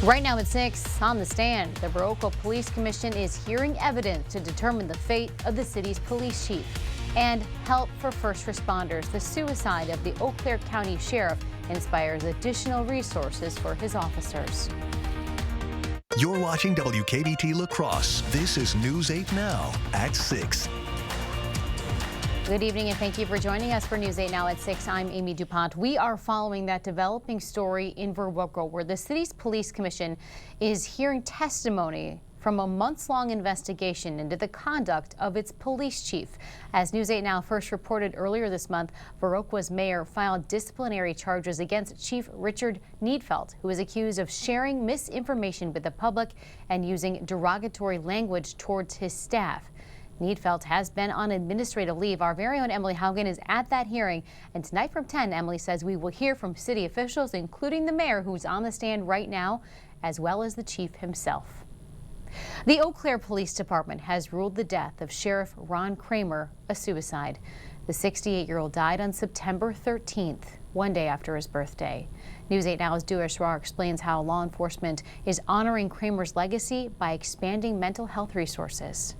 Right now at 6 on the stand, the Viroqua Police Commission is hearing evidence to determine the fate of the city's police chief and help for first responders. The suicide of the Eau Claire County Sheriff inspires additional resources for his officers. You're watching WKBT La Crosse. This is News 8 Now at 6. Good evening and thank you for joining us for News 8 Now at 6. I'm Amy DuPont. We are following that developing story in Viroqua where the city's police commission is hearing testimony from a months-long investigation into the conduct of its police chief. As News 8 Now first reported earlier this month, Viroqua's mayor filed disciplinary charges against Chief Richard Needfelt, who is accused of sharing misinformation with the public and using derogatory language towards his staff. Needfelt has been on administrative leave. Our very own Emily Haugen is at that hearing. And tonight from 10, Emily says we will hear from city officials, including the mayor, who's on the stand right now, as well as the chief himself. The Eau Claire Police Department has ruled the death of Sheriff Ron Kramer a suicide. The 68-year-old died on September 13th, one day after his birthday. News 8 Now's Dua Shrar explains how law enforcement is honoring Kramer's legacy by expanding mental health resources.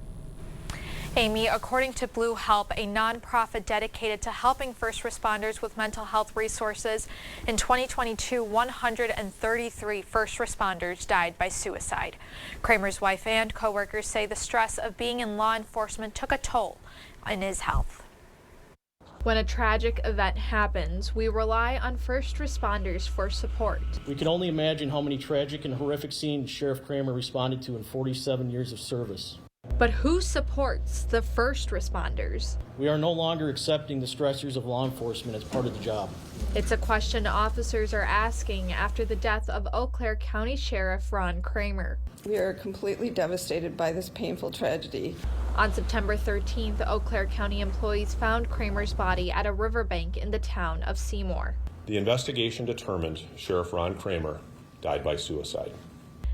Amy, according to Blue Help, a nonprofit dedicated to helping first responders with mental health resources, in 2022, 133 first responders died by suicide. Kramer's wife and coworkers say the stress of being in law enforcement took a toll on his health. When a tragic event happens, we rely on first responders for support. We can only imagine how many tragic and horrific scenes Sheriff Kramer responded to in 47 years of service. But who supports the first responders? We are no longer accepting the stressors of law enforcement as part of the job. It's a question officers are asking after the death of Eau Claire County Sheriff Ron Kramer. We are completely devastated by this painful tragedy. On September 13th, Eau Claire County employees found Kramer's body at a riverbank in the town of Seymour. The investigation determined Sheriff Ron Kramer died by suicide.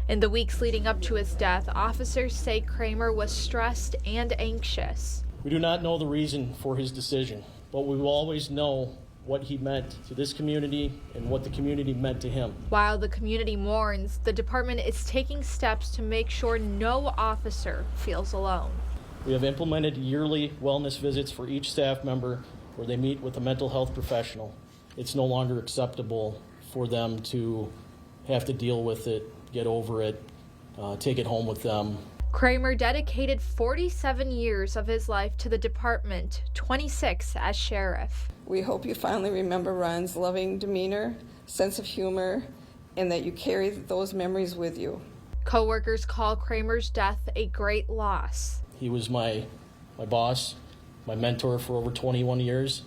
In the weeks leading up to his death, officers say Kramer was stressed and anxious. We do not know the reason for his decision, but we will always know what he meant to this community and what the community meant to him. While the community mourns, the department is taking steps to make sure no officer feels alone. We have implemented yearly wellness visits for each staff member where they meet with a mental health professional. It's no longer acceptable for them to have to deal with it, get over it, take it home with them. Kramer dedicated 47 years of his life to the department, 26 as sheriff. We hope you finally remember Ron's loving demeanor, sense of humor, and that you carry those memories with you. Coworkers call Kramer's death a great loss. He was my boss, my mentor for over 21 years,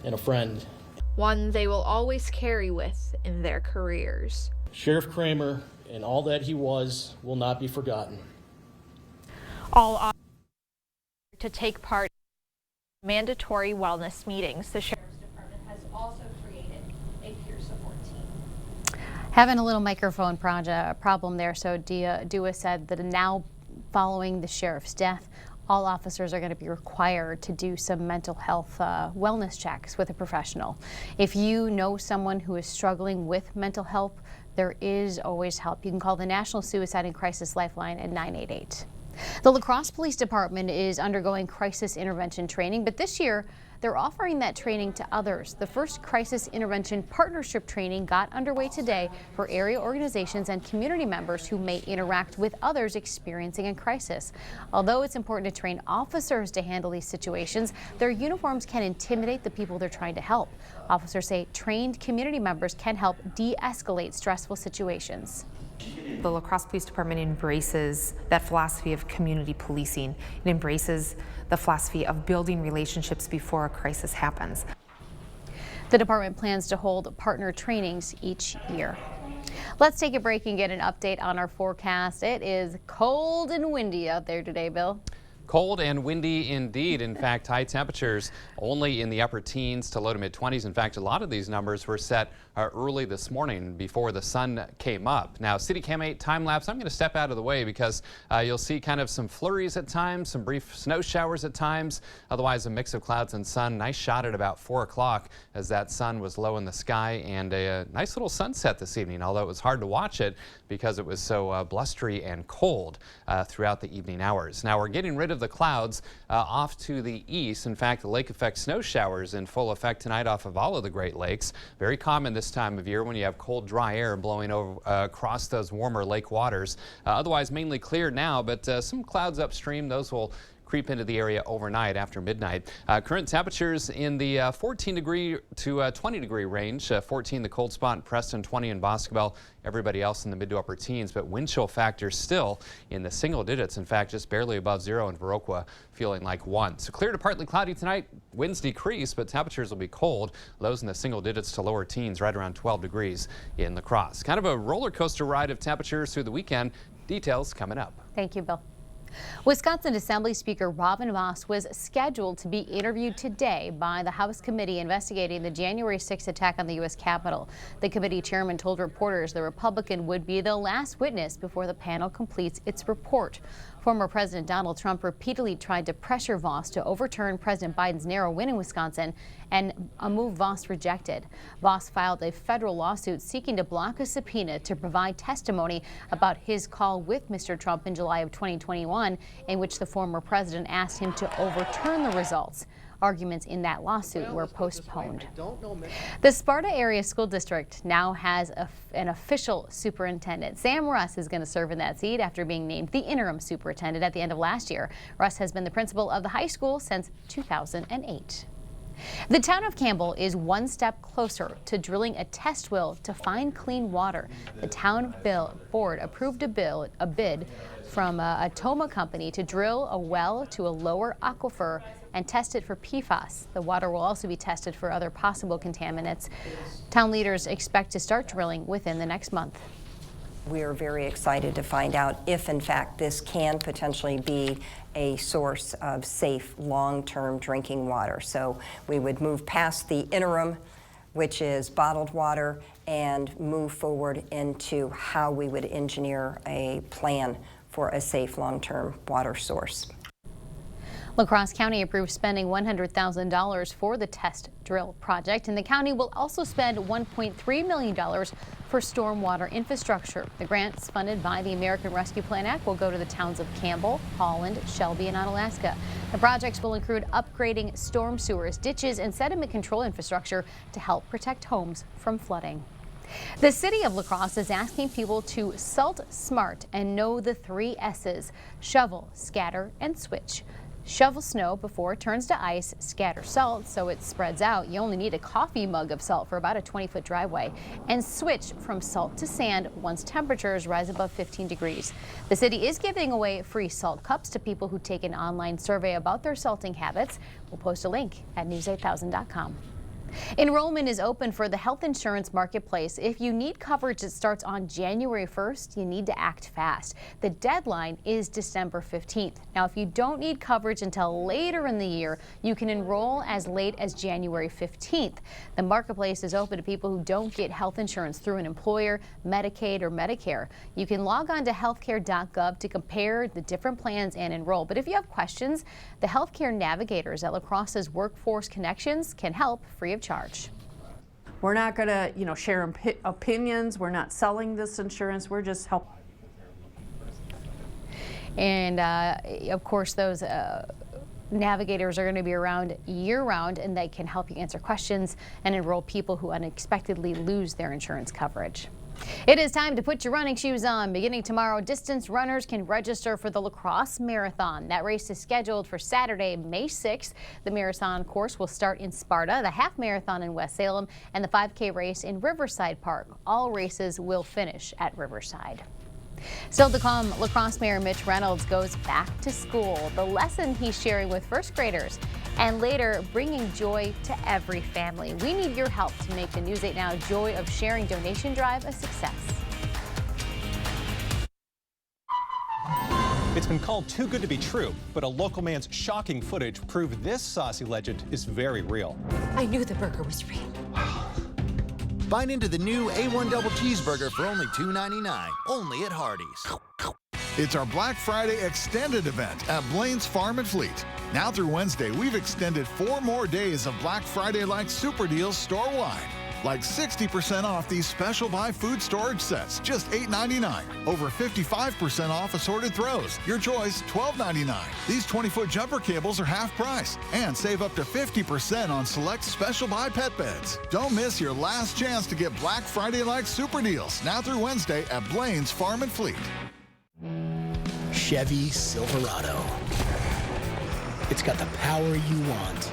and a friend. One they will always carry with in their careers. Sheriff Kramer and all that he was will not be forgotten. All officers to take part in mandatory wellness meetings. The Sheriff's Department has also created a peer support team. Having a little microphone problem there, so Dua said that now following the sheriff's death, all officers are going to be required to do some mental health wellness checks with a professional. If you know someone who is struggling with mental health, there is always help. You can call the National Suicide and Crisis Lifeline at 988. The La Crosse Police Department is undergoing crisis intervention training, but this year they're offering that training to others. The first crisis intervention partnership training got underway today for area organizations and community members who may interact with others experiencing a crisis. Although it's important to train officers to handle these situations, their uniforms can intimidate the people they're trying to help. Officers say trained community members can help de-escalate stressful situations. The La Crosse Police Department embraces that philosophy of community policing. It embraces the philosophy of building relationships before a crisis happens. The department plans to hold partner trainings each year. Let's take a break and get an update on our forecast. It is cold and windy out there today, Bill. Cold and windy indeed. In fact, high temperatures only in the upper teens to low to mid 20s. In fact, a lot of these numbers were set early this morning before the sun came up. Now, City Cam 8 time lapse, I'm going to step out of the way because you'll see kind of some flurries at times, some brief snow showers at times. Otherwise, a mix of clouds and sun. Nice shot at about 4 o'clock as that sun was low in the sky, and a nice little sunset this evening, although it was hard to watch it because it was so blustery and cold throughout the evening hours. Now, we're getting rid of the clouds off to the east. In fact, the lake effect snow showers in full effect tonight off of all of the Great Lakes. Very common this time of year when you have cold, dry air blowing over across those warmer lake waters. Otherwise, mainly clear now, but some clouds upstream. Those will creep into the area overnight after midnight. Current temperatures in the 14 degree to 20 degree range. 14 the cold spot in Preston, 20 in Boscobel. Everybody else in the mid to upper teens, but wind chill factors still in the single digits. In fact, just barely above 0 in Viroqua, feeling like 1. So clear to partly cloudy tonight. Winds decrease, but temperatures will be cold. Lows in the single digits to lower teens, right around 12 degrees in La Crosse. Kind of a roller coaster ride of temperatures through the weekend. Details coming up. Thank you, Bill. Wisconsin Assembly Speaker Robin Vos was scheduled to be interviewed today by the House committee investigating the January 6th attack on the U.S. Capitol. The committee chairman told reporters the Republican would be the last witness before the panel completes its report. Former President Donald Trump repeatedly tried to pressure Vos to overturn President Biden's narrow win in Wisconsin, and a move Vos rejected. Vos filed a federal lawsuit seeking to block a subpoena to provide testimony about his call with Mr. Trump in July of 2021, in which the former president asked him to overturn the results. Arguments in that lawsuit were postponed. The Sparta Area School District now has an official superintendent. Sam Russ is going to serve in that seat after being named the interim superintendent at the end of last year. Russ has been the principal of the high school since 2008. The town of Campbell is one step closer to drilling a test well to find clean water. The town board approved a bid from a Toma company to drill a well to a lower aquifer and test it for PFAS. The water will also be tested for other possible contaminants. Town leaders expect to start drilling within the next month. We are very excited to find out if, in fact, this can potentially be a source of safe, long-term drinking water. So we would move past the interim, which is bottled water, and move forward into how we would engineer a plan for a safe, long-term water source. La Crosse County approved spending $100,000 for the test drill project, and the county will also spend $1.3 million for stormwater infrastructure. The grants funded by the American Rescue Plan Act will go to the towns of Campbell, Holland, Shelby, and Onalaska. The projects will include upgrading storm sewers, ditches, and sediment control infrastructure to help protect homes from flooding. The city of La Crosse is asking people to salt smart and know the 3 S's: shovel, scatter, and switch. Shovel snow before it turns to ice, scatter salt so it spreads out. You only need a coffee mug of salt for about a 20-foot driveway. And switch from salt to sand once temperatures rise above 15 degrees. The city is giving away free salt cups to people who take an online survey about their salting habits. We'll post a link at news8000.com. Enrollment is open for the health insurance marketplace. If you need coverage that starts on January 1st, you need to act fast. The deadline is December 15th. Now, if you don't need coverage until later in the year, you can enroll as late as January 15th. The marketplace is open to people who don't get health insurance through an employer, Medicaid, or Medicare. You can log on to healthcare.gov to compare the different plans and enroll. But if you have questions, the healthcare navigators at La Crosse's Workforce Connections can help free of charge. We're not going to, share opinions. We're not selling this insurance. We're just helping. And of course, those navigators are going to be around year-round, and they can help you answer questions and enroll people who unexpectedly lose their insurance coverage. It is time to put your running shoes on. Beginning tomorrow, distance runners can register for the La Crosse Marathon. That race is scheduled for Saturday, May 6th. The marathon course will start in Sparta, the half marathon in West Salem, and the 5K race in Riverside Park. All races will finish at Riverside. Still to come, La Crosse Mayor Mitch Reynolds goes back to school. The lesson he's sharing with first graders, and later bringing joy to every family. We need your help to make the News 8 Now Joy of Sharing donation drive a success. It's been called too good to be true, but a local man's shocking footage proved this saucy legend is very real. I knew the burger was real. Bite into the new A1 Double Cheeseburger for only $2.99, only at Hardee's. It's our Black Friday extended event at Blaine's Farm and Fleet. Now through Wednesday, we've extended 4 more days of Black Friday-like super deals store-wide. Like 60% off these special buy food storage sets, just $8.99. Over 55% off assorted throws. Your choice, $12.99. These 20-foot jumper cables are half price. And save up to 50% on select special buy pet beds. Don't miss your last chance to get Black Friday-like super deals. Now through Wednesday at Blaine's Farm and Fleet. Chevy Silverado. It's got the power you want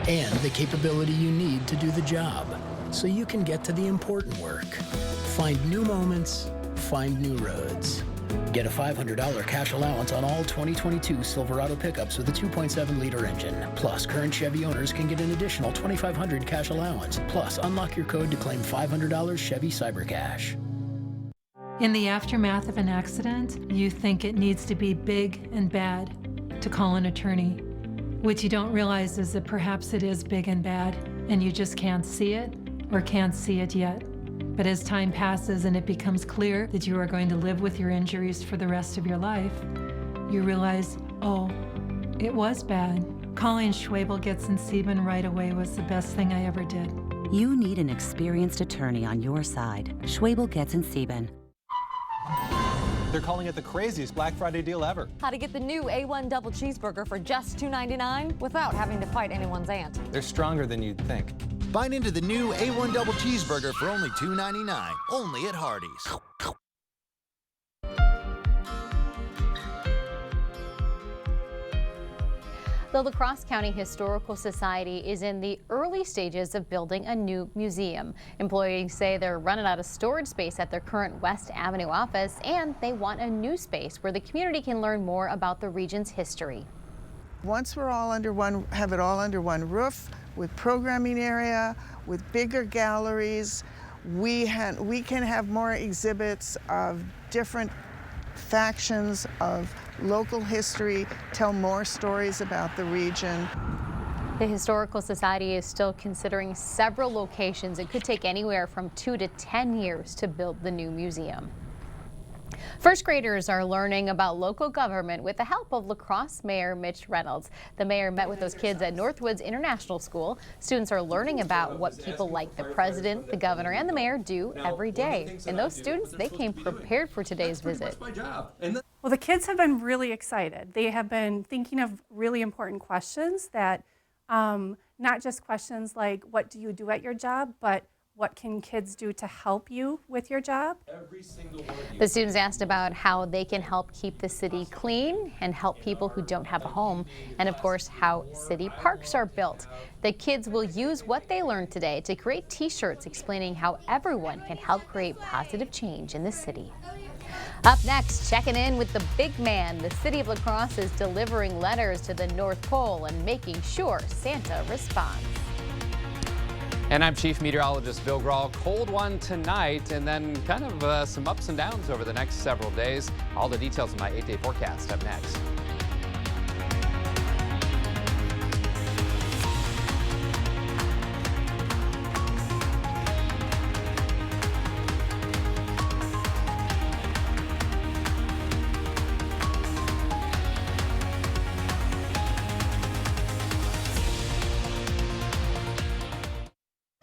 and the capability you need to do the job, so you can get to the important work. Find new moments, find new roads. Get a $500 cash allowance on all 2022 Silverado pickups with a 2.7-liter engine. Plus, current Chevy owners can get an additional $2,500 cash allowance. Plus, unlock your code to claim $500 Chevy Cyber Cash. In the aftermath of an accident, you think it needs to be big and bad to call an attorney. What you don't realize is that perhaps it is big and bad, and you just can't see it or can't see it yet. But as time passes and it becomes clear that you are going to live with your injuries for the rest of your life, you realize, oh, it was bad. Calling Schwabel, Getz & Sieben right away was the best thing I ever did. You need an experienced attorney on your side. Schwabel, Getz & Sieben. They're calling it the craziest Black Friday deal ever. How to get the new A1 Double Cheeseburger for just $2.99 without having to fight anyone's aunt. They're stronger than you'd think. Bite into the new A1 Double Cheeseburger for only $2.99, only at Hardee's. The La Crosse County Historical Society is in the early stages of building a new museum. Employees say they're running out of storage space at their current West Avenue office, and they want a new space where the community can learn more about the region's history. Once we're all under one, have it all under one roof, with programming area, with bigger galleries, we can have more exhibits of different factions of local history, tell more stories about the region. The Historical Society is still considering several locations. It could take anywhere from 2 to 10 years to build the new museum. First graders are learning about local government with the help of La Crosse Mayor Mitch Reynolds. The mayor met with those kids at Northwoods International School. Students are learning about what people like the president, the governor, and the mayor do every day. And those students, they came prepared for today's visit. Well, the kids have been really excited. They have been thinking of really important questions that, not just questions like, what do you do at your job, but what can kids do to help you with your job? Every single one of you. The students asked about how they can help keep the city clean and help people who don't have a home, and of course how city parks are built. The kids will use what they learned today to create t-shirts explaining how everyone can help create positive change in the city. Up next, checking in with the big man. The city of La Crosse is delivering letters to the North Pole and making sure Santa responds. And I'm Chief Meteorologist Bill Grahl. Cold one tonight, and then kind of some ups and downs over the next several days. All the details in my 8-day forecast up next.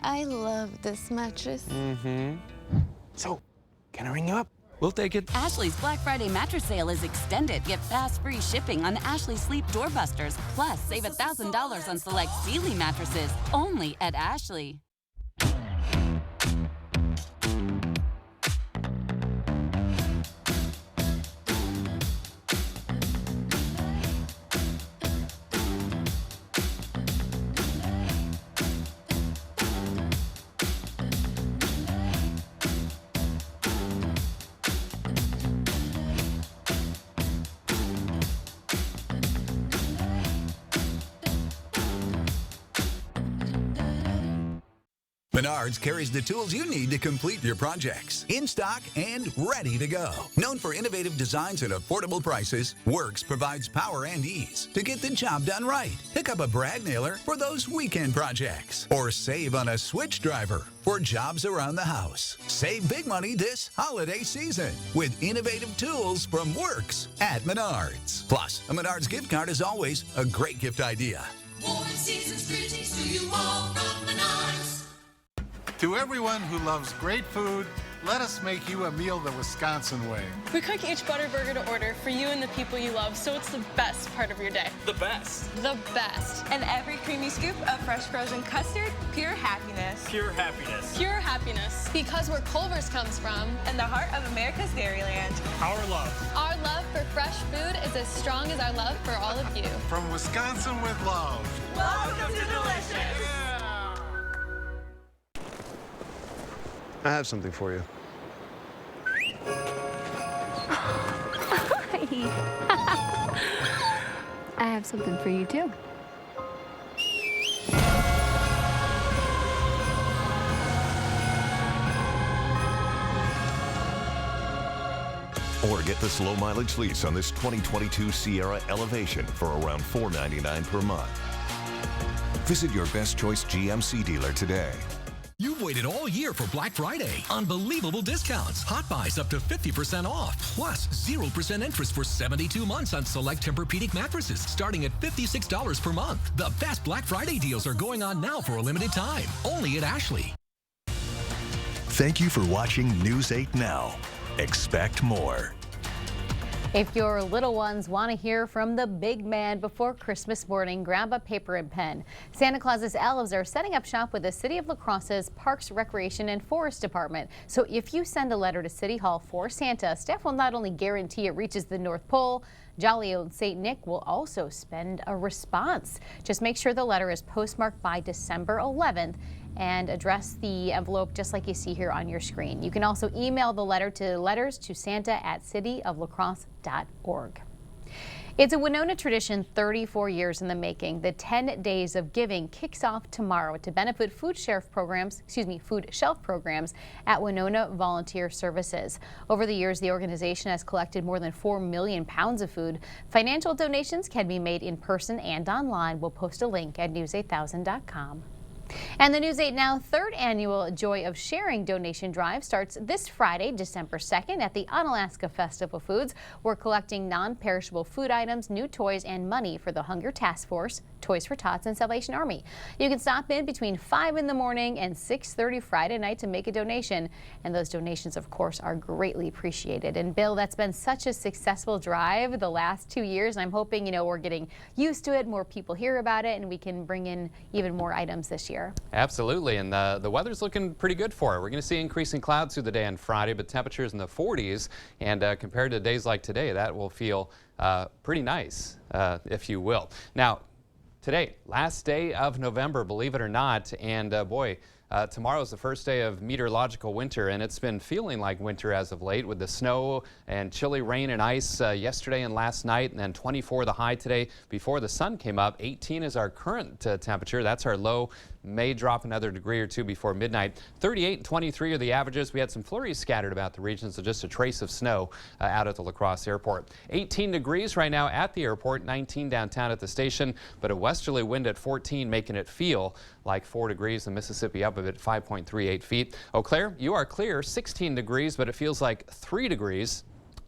I love this mattress. So, can I ring you up? We'll take it. Ashley's Black Friday mattress sale is extended. Get fast, free shipping on Ashley Sleep Doorbusters. Plus, save $1,000 on select Sealy mattresses. Only at Ashley. Menards carries the tools you need to complete your projects. In stock and ready to go. Known for innovative designs and affordable prices, Works provides power and ease to get the job done right. Pick up a brad nailer for those weekend projects. Or save on a switch driver for jobs around the house. Save big money this holiday season with innovative tools from Works at Menards. Plus, a Menards gift card is always a great gift idea. Warm season's greetings to you all from Menards. To everyone who loves great food, let us make you a meal the Wisconsin way. We cook each Butterburger to order for you and the people you love, so it's the best part of your day. The best. The best. And every creamy scoop of fresh frozen custard, pure happiness. Pure happiness. Pure happiness. Because where Culver's comes from. And the heart of America's Dairyland. Our love. Our love for fresh food is as strong as our love for all of you. From Wisconsin with love. Welcome to Delicious. I have something for you. I have something for you too. Or get this low mileage lease on this 2022 Sierra Elevation for around $499 per month. Visit your best choice GMC dealer today. You've waited all year for Black Friday. Unbelievable discounts. Hot buys up to 50% off. Plus 0% interest for 72 months on select Tempur-Pedic mattresses starting at $56 per month. The best Black Friday deals are going on now for a limited time. Only at Ashley. Thank you for watching News 8 Now. Expect more. If your little ones want to hear from the big man before Christmas morning, grab a paper and pen. Santa Claus's elves are setting up shop with the City of La Crosse's Parks, Recreation, and Forest Department. So if you send a letter to City Hall for Santa, staff will not only guarantee it reaches the North Pole, jolly old St. Nick will also spend a response. Just make sure the letter is postmarked by December 11th and address the envelope just like you see here on your screen. You can also email the letter to letters-to-Santa@cityoflacrosse.org. It's a Winona tradition 34 years in the making. The 10 Days of Giving kicks off tomorrow to benefit food shelf programs at Winona Volunteer Services. Over the years, the organization has collected more than 4 million pounds of food. Financial donations can be made in person and online. We'll post a link at news8000.com. And the News 8 Now third annual Joy of Sharing donation drive starts this Friday, December 2nd at the Onalaska Festival Foods. We're collecting non-perishable food items, new toys, and money for the Hunger Task Force, Toys for Tots, and Salvation Army. You can stop in between 5 in the morning and 6:30 Friday night to make a donation. And those donations, of course, are greatly appreciated. And Bill, that's been such a successful drive the last 2 years. And I'm hoping, we're getting used to it, more people hear about it, and we can bring in even more items this year. Absolutely, and the weather's looking pretty good for it. We're going to see increasing clouds through the day on Friday, but temperatures in the 40s, and compared to days like today, that will feel pretty nice, if you will. Now, today, last day of November, believe it or not, and tomorrow is the first day of meteorological winter, and it's been feeling like winter as of late with the snow and chilly rain and ice yesterday and last night, and then 24 the high today before the sun came up. 18 is our current temperature. That's our low. May drop another degree or two before midnight. 38 and 23 are the averages. We had some flurries scattered about the region, so just a trace of snow out at the La Crosse Airport. 18 degrees right now at the airport, 19 downtown at the station, but a westerly wind at 14 making it feel like 4 degrees. The Mississippi up a bit, 5.38 feet. Eau Claire, you are clear, 16 degrees, but it feels like 3 degrees.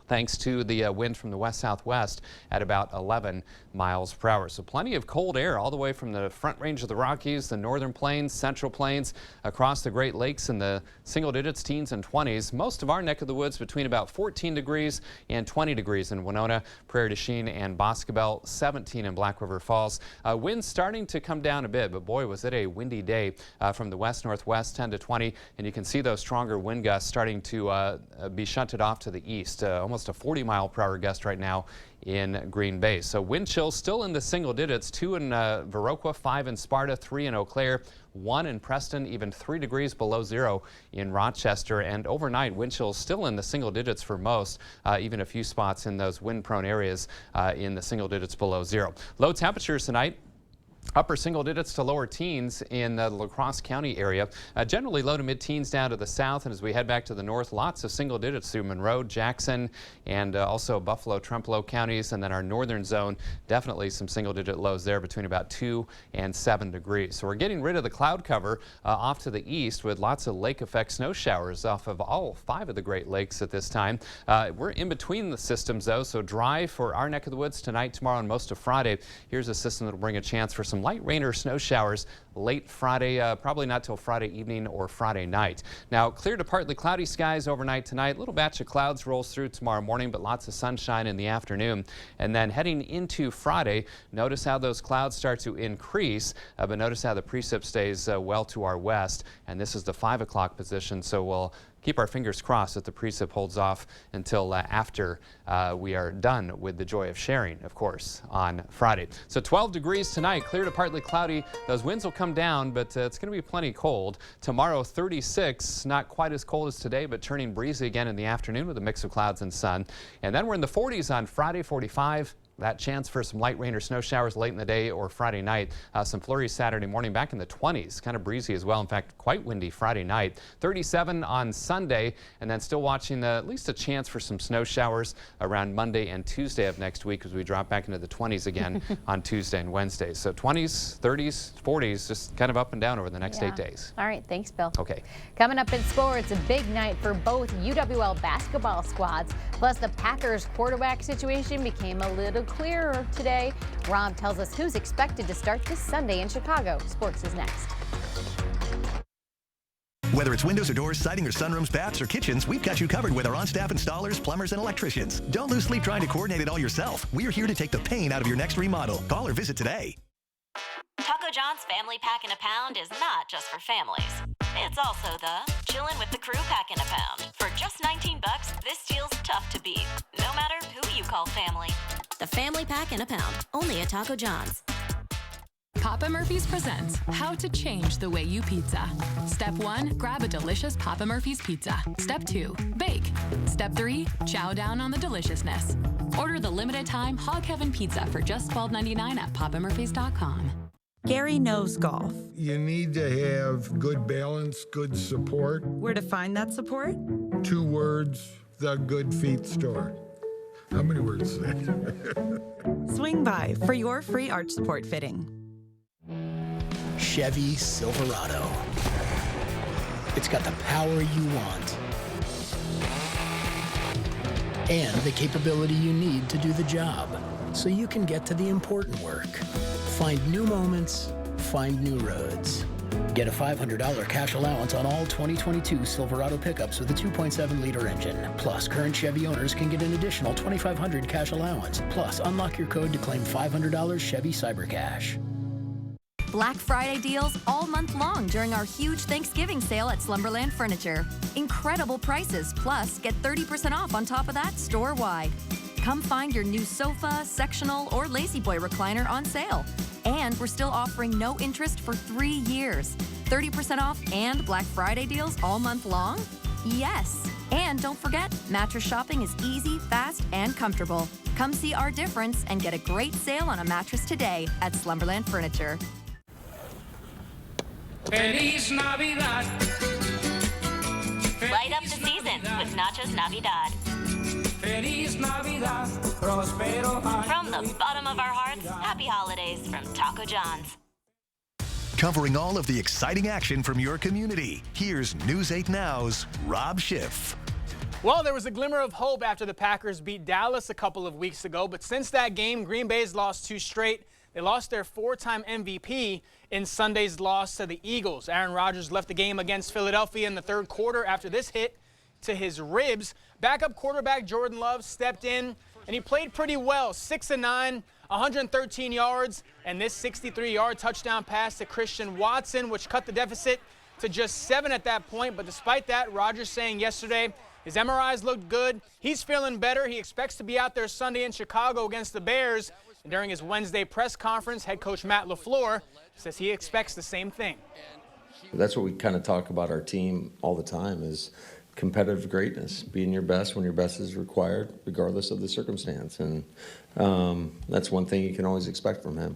Thanks to the wind from the west-southwest at about 11 miles per hour. So plenty of cold air all the way from the front range of the Rockies, the northern plains, central plains, across the Great Lakes in the single digits, teens and 20s. Most of our neck of the woods between about 14 degrees and 20 degrees in Winona, Prairie du Chien, and Boscobel, 17 in Black River Falls. Winds starting to come down a bit, but boy, was it a windy day from the west-northwest, 10 to 20, and you can see those stronger wind gusts starting to be shunted off to the east, almost a 40-mile-per-hour gust right now in Green Bay. So wind chills still in the single digits, 2 in Viroqua, 5 in Sparta, 3 in Eau Claire, 1 in Preston, even 3 degrees below zero in Rochester. And overnight, wind chills still in the single digits for most, even a few spots in those wind-prone areas in the single digits below zero. Low temperatures tonight. Upper single digits to lower teens in the La Crosse County area. Generally low to mid-teens down to the south, and as we head back to the north, lots of single digits through Monroe, Jackson, and also Buffalo, Trempealeau counties, and then our northern zone, definitely some single digit lows there between about 2 and 7 degrees. So we're getting rid of the cloud cover off to the east with lots of lake effect snow showers off of all 5 of the Great Lakes at this time. We're in between the systems though, so dry for our neck of the woods tonight, tomorrow, and most of Friday. Here's a system that will bring a chance for some light rain or snow showers late Friday, probably not till Friday evening or Friday night. Now, clear to partly cloudy skies overnight tonight. Little batch of clouds rolls through tomorrow morning, but lots of sunshine in the afternoon. And then heading into Friday, notice how those clouds start to increase, but notice how the precip stays well to our west. And this is the 5 o'clock position, so we'll keep our fingers crossed that the precip holds off until after we are done with the joy of sharing, of course, on Friday. So 12 degrees tonight, clear to partly cloudy. Those winds will come down, but it's going to be plenty cold. Tomorrow, 36, not quite as cold as today, but turning breezy again in the afternoon with a mix of clouds and sun. And then we're in the 40s on Friday, 45. That chance for some light rain or snow showers late in the day or Friday night. Some flurries Saturday morning, back in the 20s, kind of breezy as well. In fact, quite windy Friday night. 37 on Sunday, and then still watching at least a chance for some snow showers around Monday and Tuesday of next week as we drop back into the 20s again on Tuesday and Wednesday. So 20s, 30s, 40s, just kind of up and down over the next 8 days. All right, thanks, Bill. Okay. Coming up in sports, a big night for both UWL basketball squads. Plus, the Packers quarterback situation became a little clearer today. Rob tells us who's expected to start this Sunday in Chicago. Sports is next. Whether it's windows or doors, siding or sunrooms, baths or kitchens, we've got you covered with our on-staff installers, plumbers, and electricians. Don't lose sleep trying to coordinate it all yourself. We're here to take the pain out of your next remodel. Call or visit today. Taco John's Family Pack in a Pound is not just for families. It's also the chillin' with the crew pack in a pound. For just $19, this deal's tough to beat, no matter who you call family. The Family Pack in a Pound, only at Taco John's. Papa Murphy's presents How to Change the Way You Pizza. Step 1, grab a delicious Papa Murphy's pizza. Step 2, bake. Step 3, chow down on the deliciousness. Order the limited time Hog Heaven pizza for just $12.99 at papamurphys.com. Gary knows golf. You need to have good balance, good support. Where to find that support? 2 words, the Good Feet Store. How many words is that? Swing by for your free arch support fitting. Chevy Silverado. It's got the power you want and the capability you need to do the job so you can get to the important work. Find new moments, find new roads. Get a $500 cash allowance on all 2022 Silverado pickups with a 2.7-liter engine. Plus, current Chevy owners can get an additional $2,500 cash allowance. Plus, unlock your code to claim $500 Chevy Cyber Cash. Black Friday deals all month long during our huge Thanksgiving sale at Slumberland Furniture. Incredible prices, plus get 30% off on top of that store-wide. Come find your new sofa, sectional, or Lazy Boy recliner on sale. And we're still offering no interest for 3 years. 30% off and Black Friday deals all month long? Yes. And don't forget, mattress shopping is easy, fast, and comfortable. Come see our difference and get a great sale on a mattress today at Slumberland Furniture. Feliz Navidad. Light up the season with Nachos Navidad. Feliz Navidad, prospero año. From the bottom of our hearts, happy holidays from Taco John's. Covering all of the exciting action from your community, here's News 8 Now's Rob Schiff. Well, there was a glimmer of hope after the Packers beat Dallas a couple of weeks ago, but since that game, Green Bay's lost 2 straight. They lost their 4-time MVP in Sunday's loss to the Eagles. Aaron Rodgers left the game against Philadelphia in the 3rd quarter after this hit to his ribs. Backup quarterback Jordan Love stepped in, and he played pretty well. 6-9, 113 yards, and this 63-yard touchdown pass to Christian Watson, which cut the deficit to just 7 at that point. But despite that, Rodgers saying yesterday his MRIs looked good. He's feeling better. He expects to be out there Sunday in Chicago against the Bears. And during his Wednesday press conference, head coach Matt LaFleur says he expects the same thing. That's what we kind of talk about our team all the time is competitive greatness, being your best when your best is required, regardless of the circumstance. And that's one thing you can always expect from him.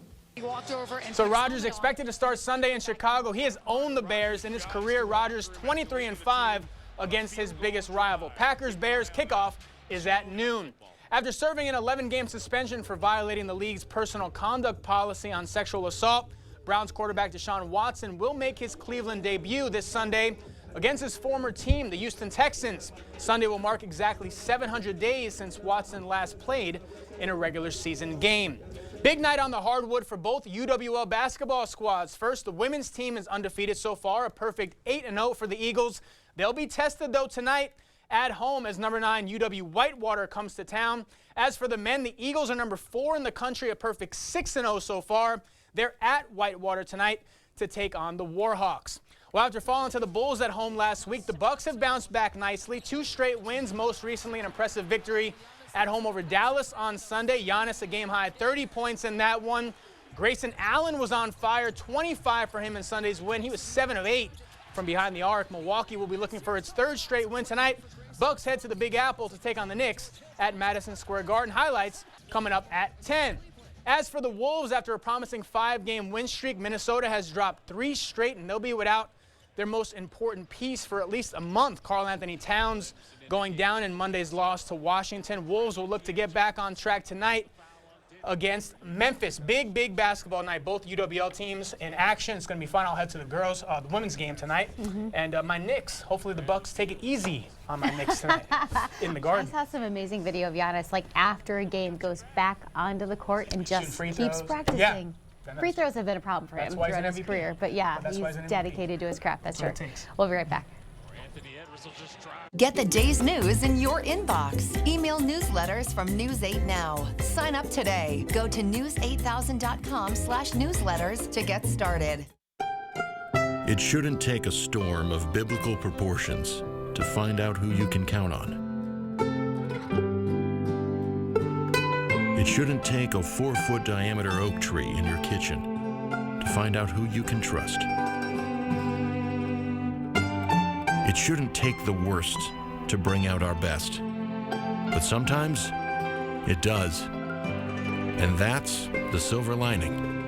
So Rodgers expected to start Sunday in Chicago. He has owned the Bears in his career. Rodgers 23-5 against his biggest rival. Packers-Bears kickoff is at noon. After serving an 11-game suspension for violating the league's personal conduct policy on sexual assault, Browns quarterback Deshaun Watson will make his Cleveland debut this Sunday against his former team, the Houston Texans. Sunday will mark exactly 700 days since Watson last played in a regular season game. Big night on the hardwood for both UWL basketball squads. First, the women's team is undefeated so far, a perfect 8-0 for the Eagles. They'll be tested, though, tonight at home as number 9 UW Whitewater comes to town. As for the men, the Eagles are number 4 in the country, a perfect 6-0 so far. They're at Whitewater tonight to take on the Warhawks. Well, after falling to the Bulls at home last week, the Bucks have bounced back nicely. 2 straight wins, most recently an impressive victory at home over Dallas on Sunday. Giannis a game-high 30 points in that one. Grayson Allen was on fire, 25 for him in Sunday's win. He was 7 of 8 from behind the arc. Milwaukee will be looking for its 3rd straight win tonight. Bucks head to the Big Apple to take on the Knicks at Madison Square Garden. Highlights coming up at 10. As for the Wolves, after a promising 5-game win streak, Minnesota has dropped 3 straight, and they'll be without their most important piece for at least a month. Karl-Anthony Towns going down in Monday's loss to Washington. Wolves will look to get back on track tonight against Memphis. Big basketball night. Both UWL teams in action. It's going to be fun. I'll head to the the women's game tonight. And my Knicks, hopefully the Bucks take it easy on my Knicks tonight in the Garden. I saw some amazing video of Giannis, like after a game, goes back onto the court and just keeps practicing. Yeah. Free throws have been a problem for him throughout his career. But yeah, he's dedicated to his craft. That's true. We'll be right back. Get the day's news in your inbox. Email newsletters from News 8 Now. Sign up today. Go to news8000.com/newsletters to get started. It shouldn't take a storm of biblical proportions to find out who you can count on. It shouldn't take a 4-foot diameter oak tree in your kitchen to find out who you can trust. It shouldn't take the worst to bring out our best. But sometimes, it does. And that's the silver lining.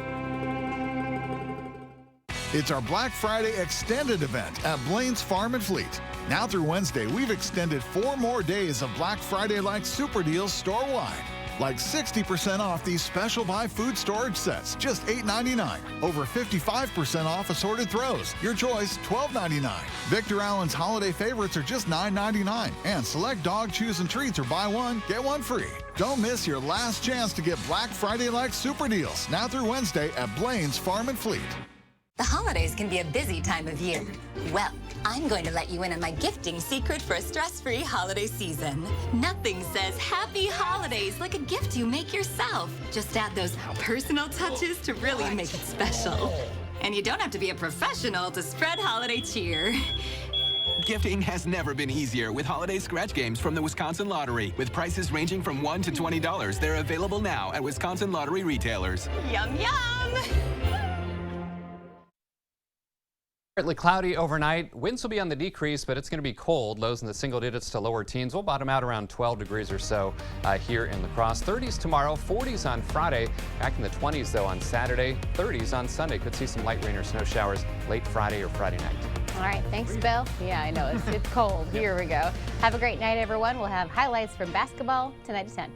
It's our Black Friday extended event at Blaine's Farm and Fleet. Now through Wednesday, we've extended 4 more days of Black Friday-like super deals store-wide. Like 60% off these special buy food storage sets, just $8.99. Over 55% off assorted throws. Your choice, $12.99. Victor Allen's holiday favorites are just $9.99. And select dog chews and treats are buy one, get one free. Don't miss your last chance to get Black Friday-like super deals now through Wednesday at Blaine's Farm and Fleet. The holidays can be a busy time of year. Well, I'm going to let you in on my gifting secret for a stress-free holiday season. Nothing says happy holidays like a gift you make yourself. Just add those personal touches to really make it special. And you don't have to be a professional to spread holiday cheer. Gifting has never been easier with holiday scratch games from the Wisconsin Lottery. With prices ranging from $1 to $20, they're available now at Wisconsin Lottery retailers. Yum, yum! Partly cloudy overnight. Winds will be on the decrease, but it's going to be cold. Lows in the single digits to lower teens. We'll bottom out around 12 degrees or so here in La Crosse. 30s tomorrow, 40s on Friday. Back in the 20s, though, on Saturday. 30s on Sunday. Could see some light rain or snow showers late Friday or Friday night. All right. Thanks, Bill. Yeah, I know. It's cold. Here we go. Have a great night, everyone. We'll have highlights from basketball tonight at 10.